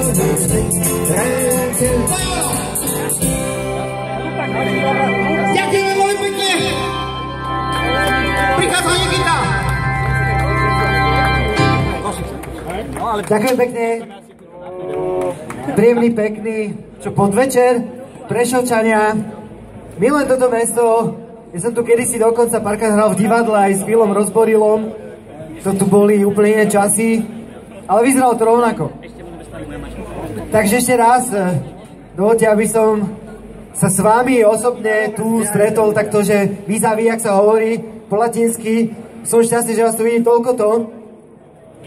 Ďakujeme veľmi pekne! Prichádza Nikita! Ďakujem pekne. Príjemný, pekný, čo podvečer, Prešovčania. Milujem toto mesto. Ja som tu kedysi dokonca párkrát hral v divadle aj s Billom Rozborilom. To tu boli úplne iné časy, ale vyzeralo to rovnako. Takže ešte raz, dovoľte, aby som sa s vami osobne tu stretol takto, že vis-a-vis, jak sa hovorí po latinsky. Som šťastný, že vás tu vidím toľkoto.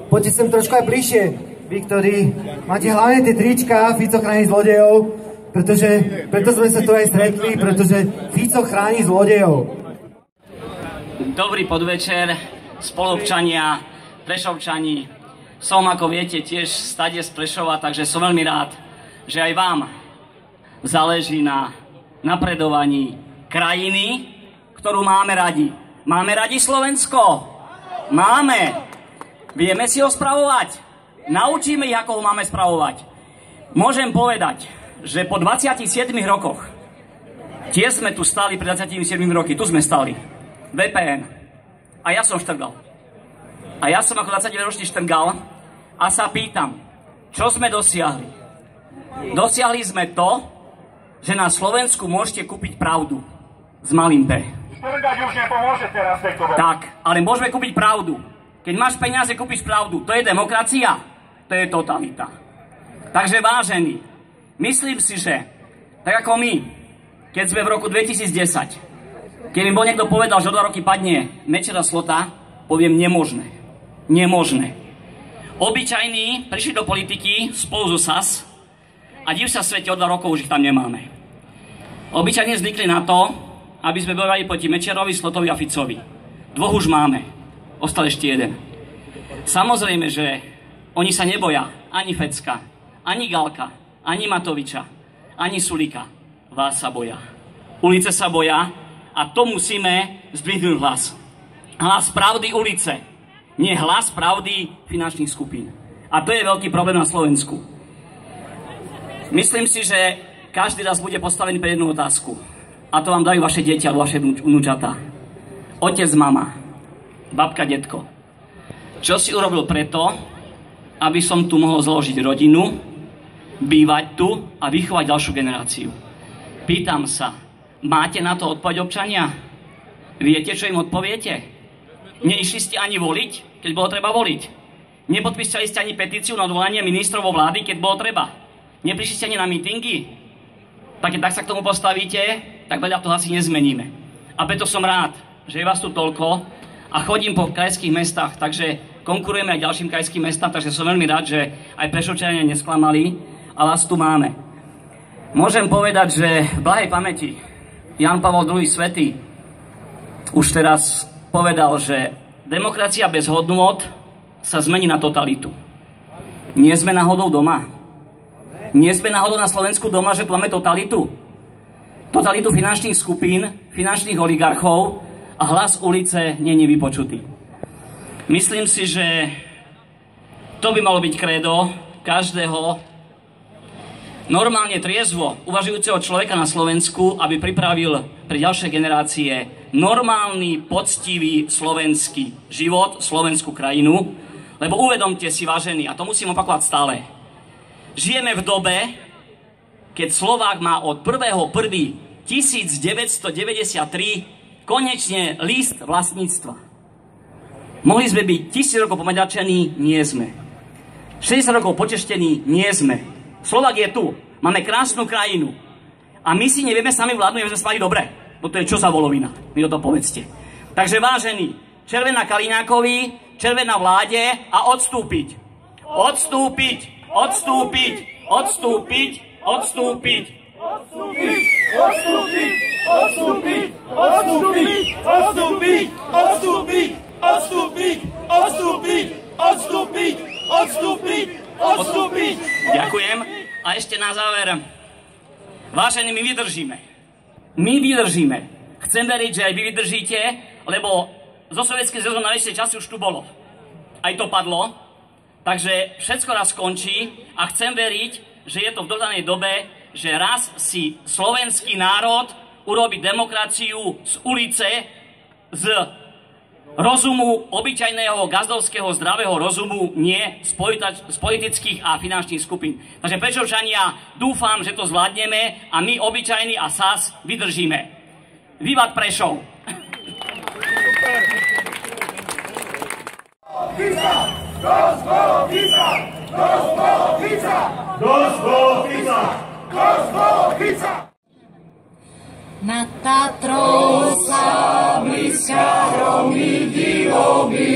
Poďte sem trošku aj bližšie, vy, ktorí máte hlavne tie trička Fico chráni zlodejov, preto sme sa tu aj stretli, pretože Fico chráni zlodejov. Dobrý podvečer, spoluobčania, Prešovčani. Som, ako viete, tiež stade z Prešova, takže som veľmi rád, že aj vám záleží na napredovaní krajiny, ktorú máme radi. Máme radi Slovensko? Máme. Vieme si ho spravovať? Naučíme ich, ako ho máme spravovať. Môžem povedať, že po 27 rokoch, tie sme tu stáli pred 27 roky, tu sme stáli, VPN. A ja som štrgal. A ja som ako 29-ročný štrgal a sa pýtam, čo sme dosiahli? Dosiahli sme to, že na Slovensku môžete kúpiť pravdu s malým P. Povedať už nepomôže teraz vekovo. Tak, ale môžeme kúpiť pravdu. Keď máš peniaze, kúpiš pravdu. To je demokracia? To je totalita. Takže vážení, myslím si, že tak ako my, keď sme v roku 2010, keď mi bol niekto povedal, že o 2 roky padne Mečera Slota, poviem nemožné. Nemožné. Obyčajní prišli do politiky spolu so SAS a div sa svete o 2 rokov už ich tam nemáme. Obyčajní zvykli na to, aby sme bojovali proti Mečerovi, Slotovi a Ficovi. 2 už máme. Ostal ešte 1. Samozrejme, že oni sa neboja ani Fecka, ani Galka, ani Matoviča, ani Sulíka. Vás sa boja. Ulice sa boja a to musíme zdvihnúť hlas. Hlas pravdy ulice, nie hlas pravdy finančných skupín. A to je veľký problém na Slovensku. Myslím si, že každý raz bude postavený pre jednu otázku. A to vám dajú vaše deti alebo vaše vnúčatá. Otec, mama, babka, detko. Čo si urobil preto, aby som tu mohol zložiť rodinu, bývať tu a vychovať ďalšiu generáciu? Pýtam sa, máte na to odpoveď občania? Viete, čo im odpoviete? Neišli ste ani voliť, keď bolo treba voliť. Nepodpísali ste ani petíciu na odvolanie ministrov vo vlády, keď bolo treba. Neprišli ste ani na mítingy? Tak keď tak sa k tomu postavíte, tak veľa toho asi nezmeníme. A preto som rád, že je vás tu toľko, a chodím po krajských mestách, takže konkurujeme aj ďalším krajským mestám, takže som veľmi rád, že aj Prešovčania nesklamali a vás tu máme. Môžem povedať, že v blahej pamäti Ján Pavol II Svätý už teraz povedal, že demokracia bez hodnôt sa zmení na totalitu. Nie sme náhodou doma? Nie sme náhodou na Slovensku doma, že tu máme totalitu? Totalitu finančných skupín, finančných oligarchov, a hlas ulice nie je vypočutý. Myslím si, že to by malo byť krédo každého normálne triezvo uvažujúceho človeka na Slovensku, aby pripravil pre ďalšie generácie normálny, poctivý slovenský život, slovenskú krajinu, lebo uvedomte si, vážení, a to musím opakovať stále, žijeme v dobe, keď Slovák má od 1.1.1993 konečne list vlastníctva. Mohli sme byť 1000 rokov pomaďarčení, nie sme. 60 rokov počeštení, nie sme. Slovák je tu, máme krásnu krajinu. A my si nevieme sami vládnuť, aby sme spali dobre. No to je čo za volovina, mi to povedzte. Takže vážení, červená Kaliňákovi, červená vláde a odstúpiť. Odstúpiť, odstúpiť, odstúpiť, odstúpiť. Odstúpiť, odstúpiť, odstúpiť, odstúpiť, odstúpiť, odstúpiť, odstúpiť, odstúpiť, odstúpiť, odstúpiť, odstúpiť. Ďakujem. A ešte na záver. Vážení, my vydržíme. My vydržíme. Chcem veriť, že aj vy vydržíte, lebo zo Sovietského zväzu na väčšie časy už tu bolo. Aj to padlo. Takže všetko raz skončí a chcem veriť, že je to v dodanej dobe, že raz si slovenský národ urobí demokraciu z ulice, z rozumu, obyčajného gazdovského zdravého rozumu, nie z politických a finančných skupín. Takže Prešovčania, dúfam, že to zvládneme a my, obyčajní a SAS, vydržíme. Vivat Prešov! Nad Tatrou sa blízka hromy divový